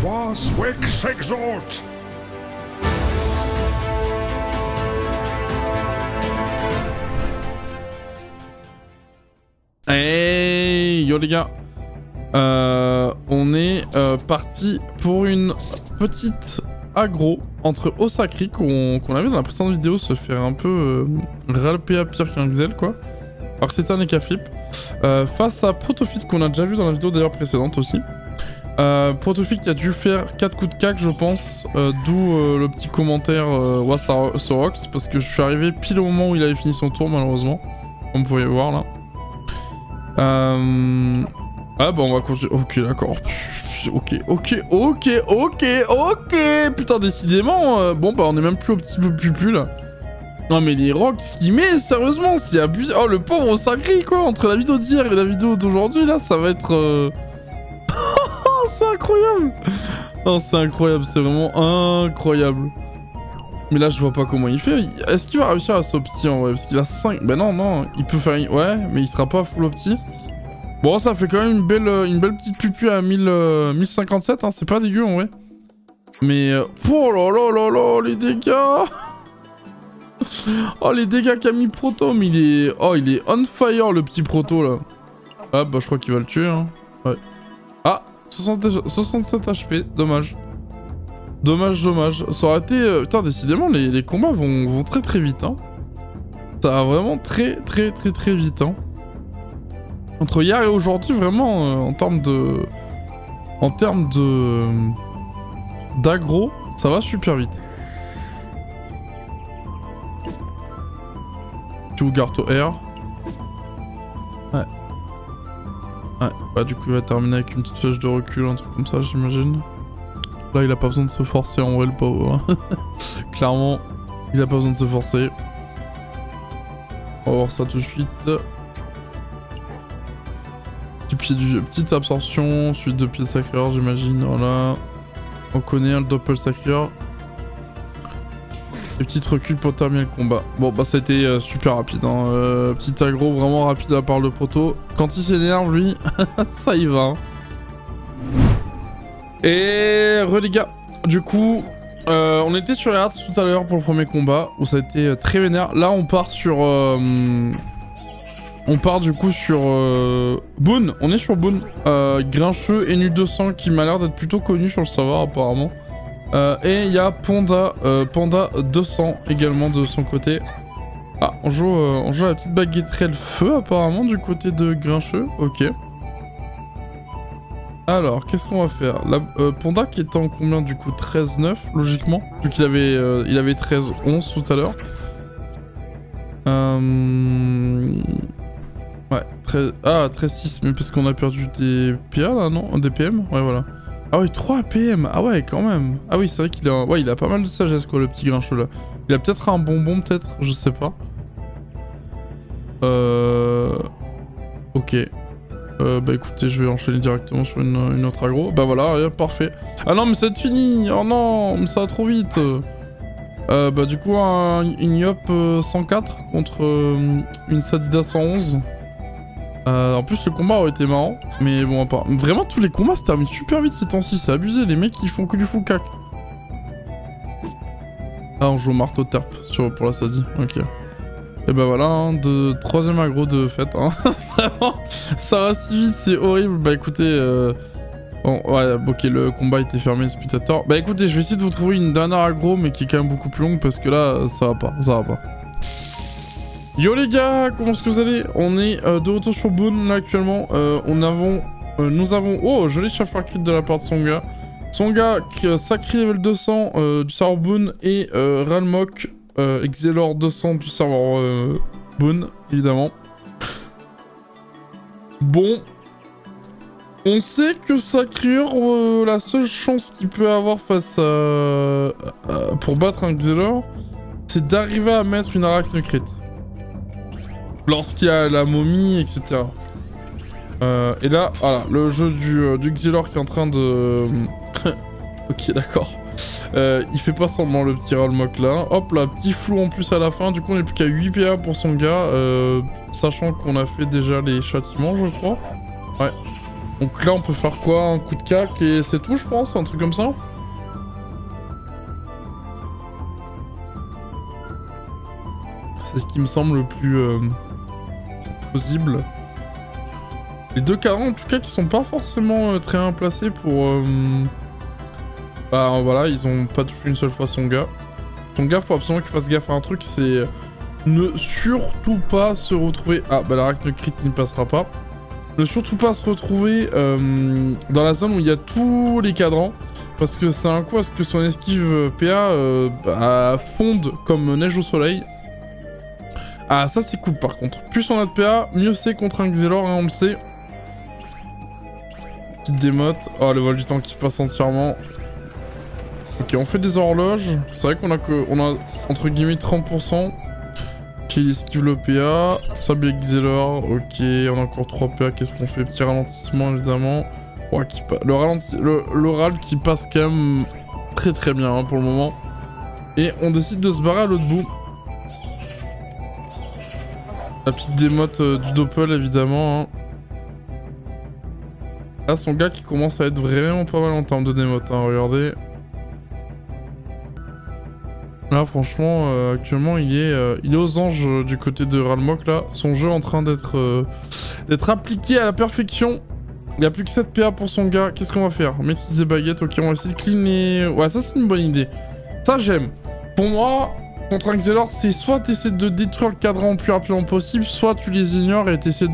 Quas Vex exort. Hey yo les gars, on est parti pour une petite aggro entre Osakri qu'on a vu dans la précédente vidéo se faire un peu ralper à pire qu'un Xel quoi. Alors que c'était un Eka flip. Face à Protofit qu'on a déjà vu dans la vidéo d'ailleurs précédente aussi. Protofit qui a dû faire 4 coups de cac je pense, d'où le petit commentaire Sorox parce que je suis arrivé pile au moment où il avait fini son tour malheureusement. Comme vous pouvez voir là. Ah bah on va continuer. Ok d'accord. Ok. Putain décidément. Bon bah on est même plus au petit peu plus là. Non mais les rocks qu'il met sérieusement c'est abusé. Oh le pauvre Osakri quoi. Entre la vidéo d'hier et la vidéo d'aujourd'hui là ça va être... c'est incroyable. Non c'est incroyable. C'est vraiment incroyable. Mais là je vois pas comment il fait. Est-ce qu'il va réussir à s'opti en vrai? Parce qu'il a 5. Bah non, il peut faire... Ouais, mais il sera pas full opti. Bon ça fait quand même une belle petite pupu à 1057, hein. C'est pas dégueu en vrai. Mais... Oh là, les dégâts. Oh les dégâts qu'a mis Proto, mais il est... Oh il est on fire le petit Proto là. Ah bah je crois qu'il va le tuer hein. Ouais. Ah 67 HP, dommage. Dommage. Ça aurait été... Putain, décidément, les combats vont très vite, hein. Ça va vraiment très vite, hein. Entre hier et aujourd'hui, vraiment, en termes de... d'aggro, ça va super vite. Tu ou Garto R. Ouais. Bah du coup, il va terminer avec une petite flèche de recul, un truc comme ça, j'imagine. Là, il a pas besoin de se forcer en vrai, le pauvre. Clairement, il a pas besoin de se forcer. On va voir ça tout de suite. Petite absorption, suite de pied sacreur, j'imagine. Voilà. On connaît le doppel sacreur. Et petit recul pour terminer le combat. Bon, bah, ça a été super rapide. Hein. Petit aggro vraiment rapide à part le proto. Quand il s'énerve, lui, ça y va. Hein. Et les gars, du coup, on était sur Hearts tout à l'heure pour le premier combat où ça a été très vénère. Là, on part sur, du coup sur Boone. On est sur Boone, Grincheux et Nu200 qui m'a l'air d'être plutôt connu sur le serveur apparemment. Et il y a Panda 200 également de son côté. Ah, on joue la petite baguetterelle feu apparemment du côté de Grincheux. Ok. Alors, qu'est-ce qu'on va faire? La Panda qui était en combien du coup? 13-9 logiquement, vu qu'il avait, il avait 13-11 tout à l'heure. Ouais, 13-6, mais parce qu'on a perdu des PA là, non? Des PM? Ouais, voilà. Ah oui, 3 PM. Ah ouais, quand même. Ah oui, c'est vrai qu'il a... Ouais, il a pas mal de sagesse quoi, le petit Grincheux là. Il a peut-être un bonbon, peut-être, je sais pas. Ok. Bah écoutez, je vais enchaîner directement sur une autre aggro. Bah voilà, parfait. Ah non, mais ça va être fini. Oh non, mais ça va trop vite. Bah du coup, une Yop 104 contre une Sadida 111. En plus, le combat aurait été marrant. Mais bon, à part... Vraiment, tous les combats se terminent super vite ces temps-ci. C'est abusé, les mecs, ils font que du full cac. Ah, on joue au marteau terp pour la Sadi. Ok. Et bah voilà, hein, troisième aggro de fête. Hein. Vraiment, ça va si vite, c'est horrible. Bah écoutez, bon, ouais, ok, le combat était fermé, spectateur. Bah écoutez, je vais essayer de vous trouver une dernière aggro, mais qui est quand même beaucoup plus longue, parce que là, ça va pas. Yo les gars, comment est-ce que vous allez? On est de retour sur Boone, là, actuellement. Nous avons... Oh, joli chauffeur crit de la part de Songa. Songa, sacré level 200 du serveur Boone, et Ralmok. Xelor 200 du serveur Boone, évidemment. Bon. On sait que Sacrure, la seule chance qu'il peut avoir face à... pour battre un Xelor, c'est d'arriver à mettre une arachne crit. Lorsqu'il y a la momie, etc. Et là, voilà, le jeu du Xelor qui est en train de... Ok, d'accord. Il fait pas semblant le petit Ralmok là. Hop là, petit flou en plus à la fin. Du coup, on est plus qu'à 8 PA pour son gars. Sachant qu'on a fait déjà les châtiments, je crois. Ouais. Donc là on peut faire quoi? Un coup de cac et c'est tout je pense, un truc comme ça. C'est ce qui me semble le plus plausible. Les deux cadrans en tout cas qui sont pas forcément très bien placés pour... Bah voilà, ils ont pas touché une seule fois son gars. Son gars faut absolument qu'il fasse gaffe à un truc, c'est ne surtout pas se retrouver... Ah bah l'arachne-crit ne passera pas. Ne surtout pas se retrouver dans la zone où il y a tous les cadrans. Parce que c'est un coup à ce que son esquive PA bah, fonde comme neige au soleil. Ah ça c'est cool par contre. Plus on a de PA, mieux c'est contre un Xelor, hein, on le sait. Petite démote. Oh le vol du temps qui passe entièrement. Ok on fait des horloges. C'est vrai qu'on a entre guillemets 30%. Qui esquive le PA. Sablier Xelor. Ok on a encore 3 PA. Qu'est-ce qu'on fait? Petit ralentissement évidemment. Ouais, le râle qui passe quand même très très bien hein, pour le moment. Et on décide de se barrer à l'autre bout. La petite démote du Doppel évidemment. Hein. Là son gars qui commence à être vraiment pas mal en termes de démote. Hein, regardez. Là franchement actuellement il est aux anges du côté de Ralmok là. Son jeu est en train d'être appliqué à la perfection. Il n'y a plus que 7 PA pour son gars. Qu'est-ce qu'on va faire? Maîtriser baguette. Ok, on va essayer de cleaner. Ouais, ça c'est une bonne idée. Ça j'aime. Pour moi, contre un Xelor, c'est soit tu essaies de détruire le cadran le plus rapidement possible, soit tu les ignores et tu essaies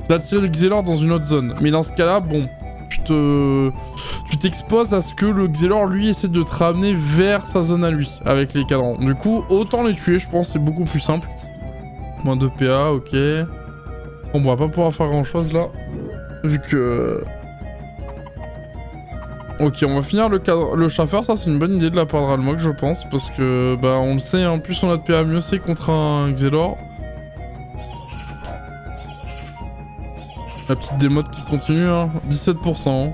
d'attirer le Xelor dans une autre zone. Mais dans ce cas-là, bon, tu t'exposes à ce que le Xelor, lui, essaie de te ramener vers sa zone à lui, avec les cadrans. Du coup, autant les tuer, je pense, c'est beaucoup plus simple. Moins de PA, ok. On va pas pouvoir faire grand-chose là. Vu que... Ok, on va finir le chauffeur, ça c'est une bonne idée de la part de Ralmok je pense, parce que bah on le sait, en plus on a de PA mieux c'est contre un Xelor. La petite démote qui continue, hein. 17%.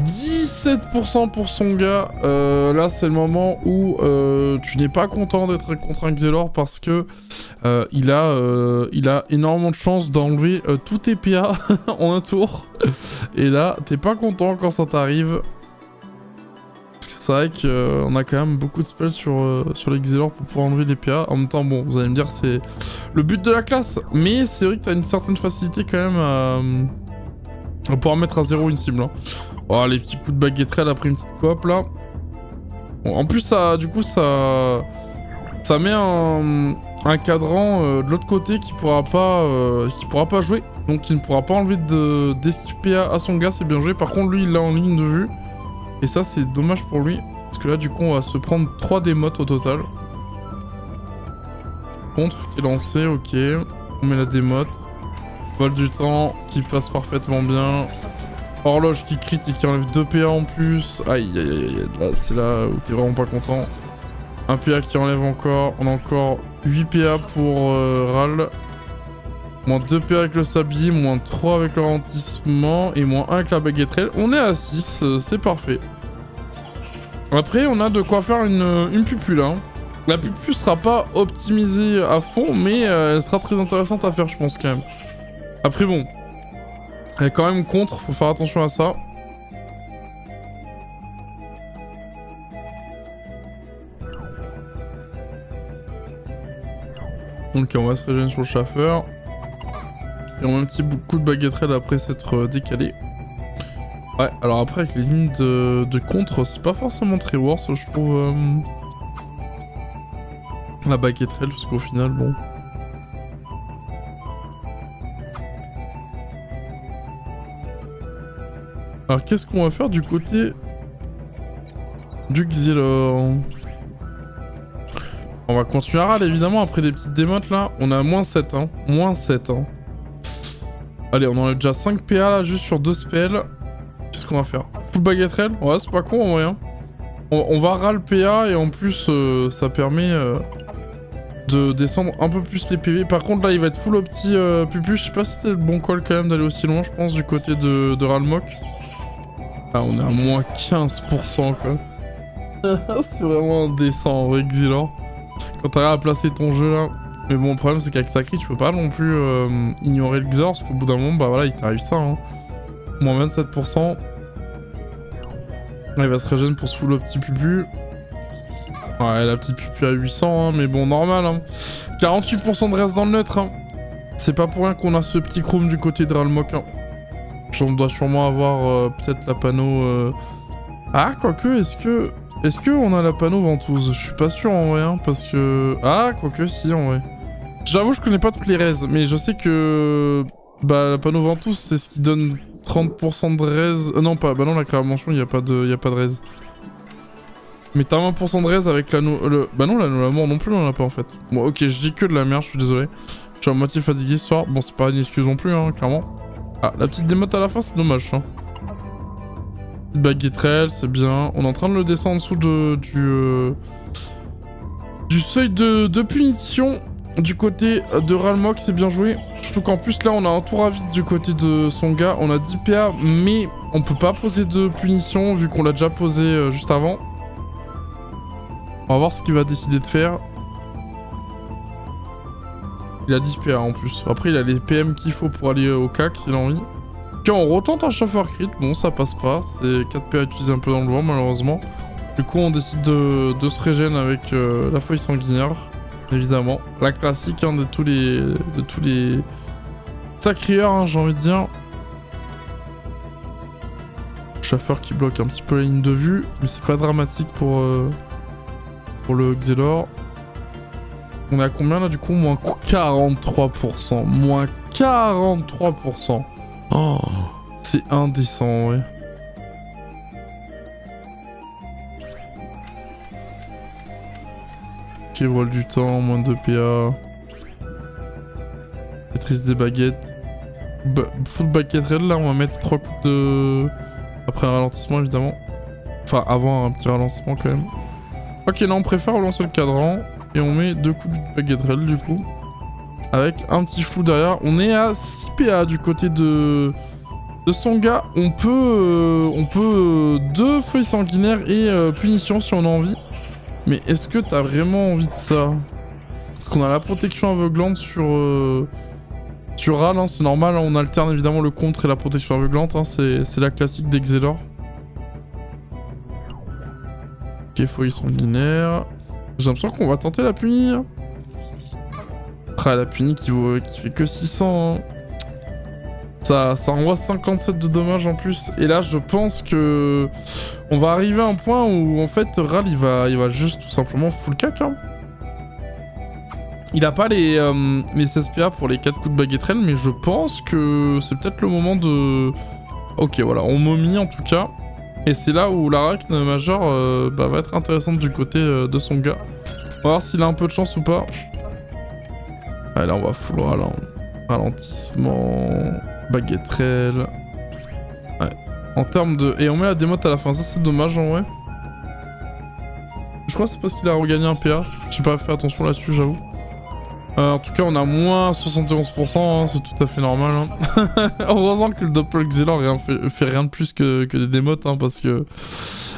17% pour son gars. Là c'est le moment où tu n'es pas content d'être contre un Xelor parce que il a énormément de chance d'enlever tous tes PA en un tour. Et là t'es pas content quand ça t'arrive. C'est vrai qu'on a quand même beaucoup de spells sur les Xelor pour pouvoir enlever les PA. En même temps bon vous allez me dire c'est le but de la classe. Mais c'est vrai que t'as une certaine facilité quand même à pouvoir mettre à zéro une cible. Hein. Oh, les petits coups de baguetterelle après une petite coop là. Bon, en plus, ça, du coup, ça met un cadran de l'autre côté qui pourra pas jouer. Donc, il ne pourra pas enlever d'esquive PA à son gars, c'est bien joué. Par contre, lui, il l'a en ligne de vue. Et ça, c'est dommage pour lui. Parce que là, du coup, on va se prendre 3 démotes au total. Contre qui est lancé, ok. On met la démote. Vol du temps qui passe parfaitement bien. Horloge qui crit et qui enlève 2 PA en plus. Aïe aïe aïe, là c'est là où t'es vraiment pas content. Un PA qui enlève encore. On a encore 8 PA pour Ral. Moins 2 PA avec le sablier, moins 3 avec le ralentissement et moins 1 avec la baguetterelle. On est à 6, c'est parfait. Après on a de quoi faire une pupule. Hein. La pupule sera pas optimisée à fond mais elle sera très intéressante à faire je pense quand même. Après bon. Elle est quand même contre, faut faire attention à ça. Ok, on va se régénérer sur le chauffeur. Et on a un petit coup de baguetterelle après s'être décalé. Ouais, alors après avec les lignes de contre, c'est pas forcément très worse, je trouve. La baguetterelle, parce qu'au final, bon... Alors qu'est-ce qu'on va faire du côté du Xelor? On va continuer à râler évidemment après des petites démotes là. On a moins 7 hein. Moins 7 hein. Allez on en a déjà 5 PA là juste sur 2 spells. Qu'est-ce qu'on va faire? Full baguetterelle? Ouais c'est pas con en vrai hein. On va râler PA et en plus ça permet de descendre un peu plus les PV. Par contre là il va être full au petit pupu. Je sais pas si c'était le bon call quand même d'aller aussi loin je pense du côté de Ralmok. Ah, on est à moins 15% quoi. C'est vraiment indécent en vrai Xelor. Quand t'arrives à placer ton jeu là. Mais bon, le problème c'est qu'avec Sacri tu peux pas non plus ignorer le Xelor parce qu'au bout d'un moment, bah voilà, il t'arrive ça. Hein. Moins 27%. Il va se régénérer pour se full le petit pupu. Ouais, la petite pupu à 800, hein, mais bon, normal. Hein. 48% de reste dans le neutre. Hein. C'est pas pour rien qu'on a ce petit chrome du côté de Ralmok. Hein. On doit sûrement avoir peut-être la panneau... Ah, quoique, est-ce que on a la panneau ventouse? Je suis pas sûr en vrai, hein, parce que... Ah, quoique, si, en vrai. J'avoue, je connais pas toutes les raises, mais je sais que... Bah, la panneau ventouse, c'est ce qui donne 30% de raise... non, pas... Bah non, la claire mention, il y a pas de raise. Mais t'as 20% de raise avec l'anneau... Bah non, l'anneau la mort non plus, on en a pas, en fait. Bon, ok, je dis que de la merde, je suis désolé. Je suis à moitié fatigué ce soir. Bon, c'est pas une excuse non plus, hein, clairement. Ah, la petite démote à la fin, c'est dommage, hein. Baguetterelle, c'est bien. On est en train de le descendre en dessous du seuil de punition du côté de Ralmok, c'est bien joué. Surtout qu'en plus là on a un tour à vide du côté de son gars. On a 10 PA mais on peut pas poser de punition vu qu'on l'a déjà posé juste avant. On va voir ce qu'il va décider de faire. Il a 10 PA en plus. Après il a les PM qu'il faut pour aller au CAC s'il a envie. Ok, on retente un chauffeur crit, bon ça passe pas, c'est 4 PA utilisés un peu dans le vent malheureusement. Du coup on décide de se régénérer avec la feuille sanguinaire, évidemment. La classique hein, de tous les sacrieurs, hein, j'ai envie de dire. Chauffeur qui bloque un petit peu la ligne de vue, mais c'est pas dramatique pour le Xelor. On est à combien là du coup? Moins 43%, moins 43%. Oh, c'est indécent, ouais. Ok, voile du temps, moins de PA. Maîtrise des baguettes. Full baguetterelle, là, on va mettre 3 coups de... Après un ralentissement, évidemment. Enfin, avant un petit ralentissement, quand même. Ok, là, on préfère relancer le cadran. Et on met 2 coups de baguetterelle, du coup. Avec un petit flou derrière. On est à 6 PA du côté de son gars. On peut 2 feuilles sanguinaires et punition si on a envie. Mais est-ce que t'as vraiment envie de ça? Parce qu'on a la protection aveuglante sur Ral, hein, c'est normal. Hein, on alterne évidemment le contre et la protection aveuglante. Hein, c'est la classique des Xelor. Ok, feuille sanguinaire. J'ai l'impression qu'on va tenter la punir. Ah, la punie qui fait que 600. Hein. Ça envoie 57 de dommages en plus. Et là, je pense que on va arriver à un point où en fait Ral il va juste tout simplement full cac. Hein. Il a pas les 16 PA pour les 4 coups de baguetterelle, mais je pense que c'est peut-être le moment de... Ok, voilà, on momie en tout cas. Et c'est là où l'arachne majeure va être intéressante du côté de son gars. On va voir s'il a un peu de chance ou pas. Allez, là on va full ralentissement, baguetterelle. Ouais. En termes de... Et on met la démote à la fin, ça c'est dommage en vrai. Je crois que c'est parce qu'il a regagné un PA. J'ai pas fait attention là-dessus, j'avoue. En tout cas, on a moins 71%, hein, c'est tout à fait normal. Hein. Heureusement que le Doppel Xelor fait rien de plus que des démotes, hein, parce que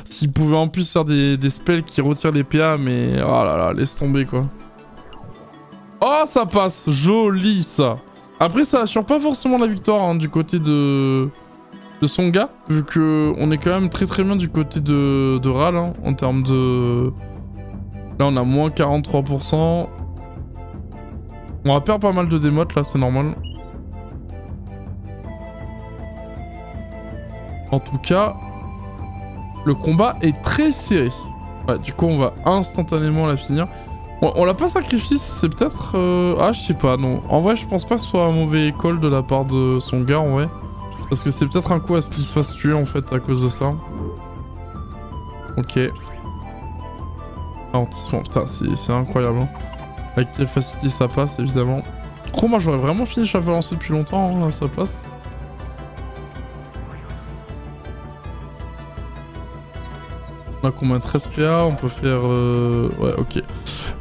s'il pouvait en plus faire des spells qui retirent les PA, mais oh là là, laisse tomber quoi. Oh, ça passe, joli ça. Après, ça assure pas forcément la victoire hein, du côté de son gars, vu que on est quand même très bien du côté de Ral hein, en termes de... Là, on a moins 43%. On va perdre pas mal de démotes là, c'est normal. En tout cas, le combat est très serré. Ouais, du coup, on va instantanément la finir. On l'a pas sacrifié, c'est peut-être... Ah, je sais pas, non. En vrai, je pense pas que ce soit un mauvais call de la part de son gars, en vrai. Parce que c'est peut-être un coup à ce qu'il se fasse tuer, en fait, à cause de ça. Ok. Ralentissement, putain, c'est incroyable, hein. Avec quelle facilité ça passe, évidemment. Gros, moi j'aurais vraiment fini Chaffer lancé depuis longtemps hein, à sa place. On a combien? 13 PA, on peut faire... Ouais, ok.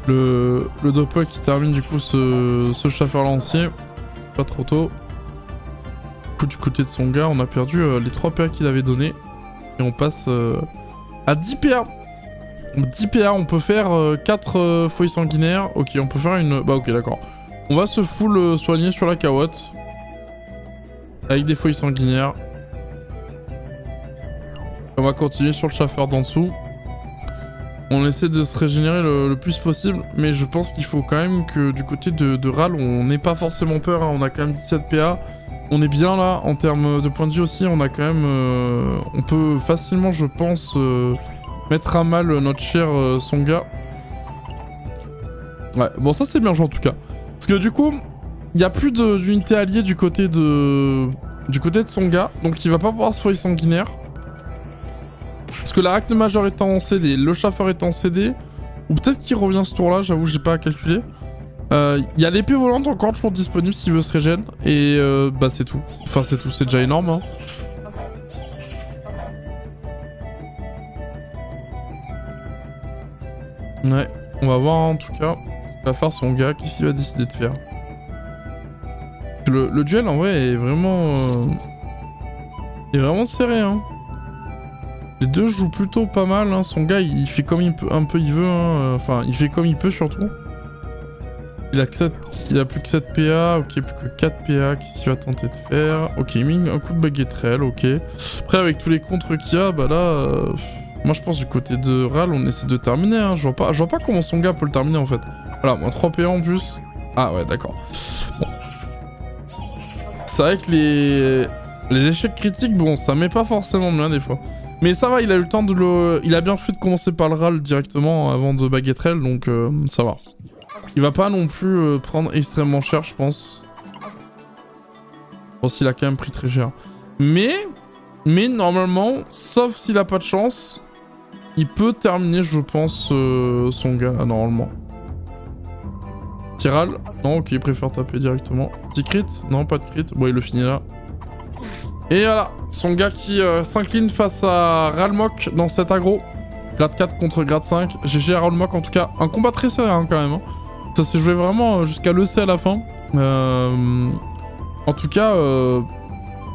Le Doppel qui termine du coup ce Chaffer lancier. Pas trop tôt. Du coup, du côté de son gars, on a perdu les 3 PA qu'il avait donné. Et on passe à 10 PA. 10 PA, on peut faire 4 feuilles sanguinaires. Ok, on peut faire une... Bah ok, d'accord. On va se full soigner sur la carotte. Avec des feuilles sanguinaires. On va continuer sur le chauffeur d'en dessous. On essaie de se régénérer le plus possible, mais je pense qu'il faut quand même que du côté de Ral, on n'ait pas forcément peur, hein. On a quand même 17 PA. On est bien là, en termes de points de vie aussi, on a quand même... on peut facilement, je pense, mettre à mal notre cher Songa. Ouais, bon ça c'est bien joué en tout cas. Parce que du coup, il n'y a plus d'unités alliées du côté de Songa, donc il va pas pouvoir se foyer sanguinaire. Parce que l'arachne majeur est en CD, le chauffeur est en CD, ou peut-être qu'il revient ce tour là, j'avoue j'ai pas à calculer. Il y a l'épée volante encore toujours disponible s'il veut se régène, et bah c'est tout. Enfin c'est tout, c'est déjà énorme hein. Ouais, on va voir en tout cas ce va faire son gars, qu'est-ce qu'il va décider de faire. Le duel en vrai est vraiment serré hein. Les deux jouent plutôt pas mal hein. Son gars il fait comme il peut, il veut hein. Enfin il fait comme il peut surtout. Il a plus que 7 PA, ok, plus que 4 PA, qu'est-ce qu'il va tenter de faire? Ok, il met un coup de baguetterelle, ok. Après avec tous les contres qu'il y a, bah là... moi je pense du côté de Ral, on essaie de terminer hein. Je vois pas comment son gars peut le terminer en fait. Voilà, moi 3 PA en plus. Ah ouais, d'accord. Bon. C'est vrai que les échecs critiques, bon, ça met pas forcément bien des fois. Mais ça va, il a eu le temps de le... Il a bien fait de commencer par le Ral directement avant de baguetterelle, donc ça va. Il va pas non plus prendre extrêmement cher, je pense. Bon, s'il a quand même pris très cher. Mais normalement, sauf s'il a pas de chance, il peut terminer, je pense, son gars, là, normalement. Tiral, non, ok, il préfère taper directement. Petit crit, non, pas de crit. Bon, il le finit là. Et voilà, son gars qui s'incline face à Ralmok dans cet aggro. Grade 4 contre grade 5. GG à Ralmok en tout cas. Un combat très serré hein, quand même. Hein. Ça s'est joué vraiment jusqu'à l'EC à la fin. En tout cas,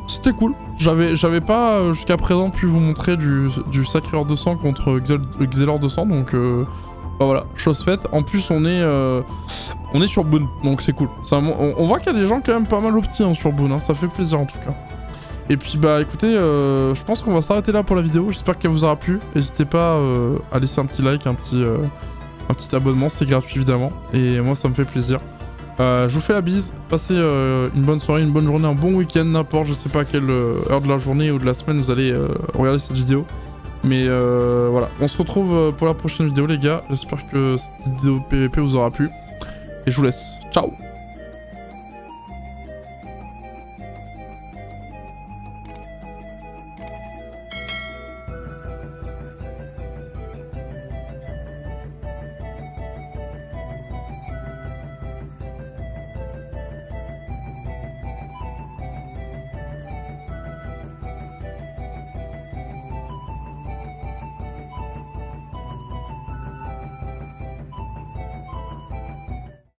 c'était cool. J'avais pas jusqu'à présent pu vous montrer du Sacrifieur de sang contre Xelor de sang. Donc bah voilà, chose faite. En plus on est sur Boon, donc c'est cool. On voit qu'il y a des gens quand même pas mal optis hein, sur Boon. Hein. Ça fait plaisir en tout cas. Et puis bah écoutez, je pense qu'on va s'arrêter là pour la vidéo. J'espère qu'elle vous aura plu. N'hésitez pas à laisser un petit like, un petit abonnement, c'est gratuit évidemment. Et moi ça me fait plaisir. Je vous fais la bise. Passez une bonne soirée, une bonne journée, un bon week-end, n'importe. Je sais pas à quelle heure de la journée ou de la semaine vous allez regarder cette vidéo. Mais voilà, on se retrouve pour la prochaine vidéo les gars. J'espère que cette vidéo PVP vous aura plu. Et je vous laisse. Ciao!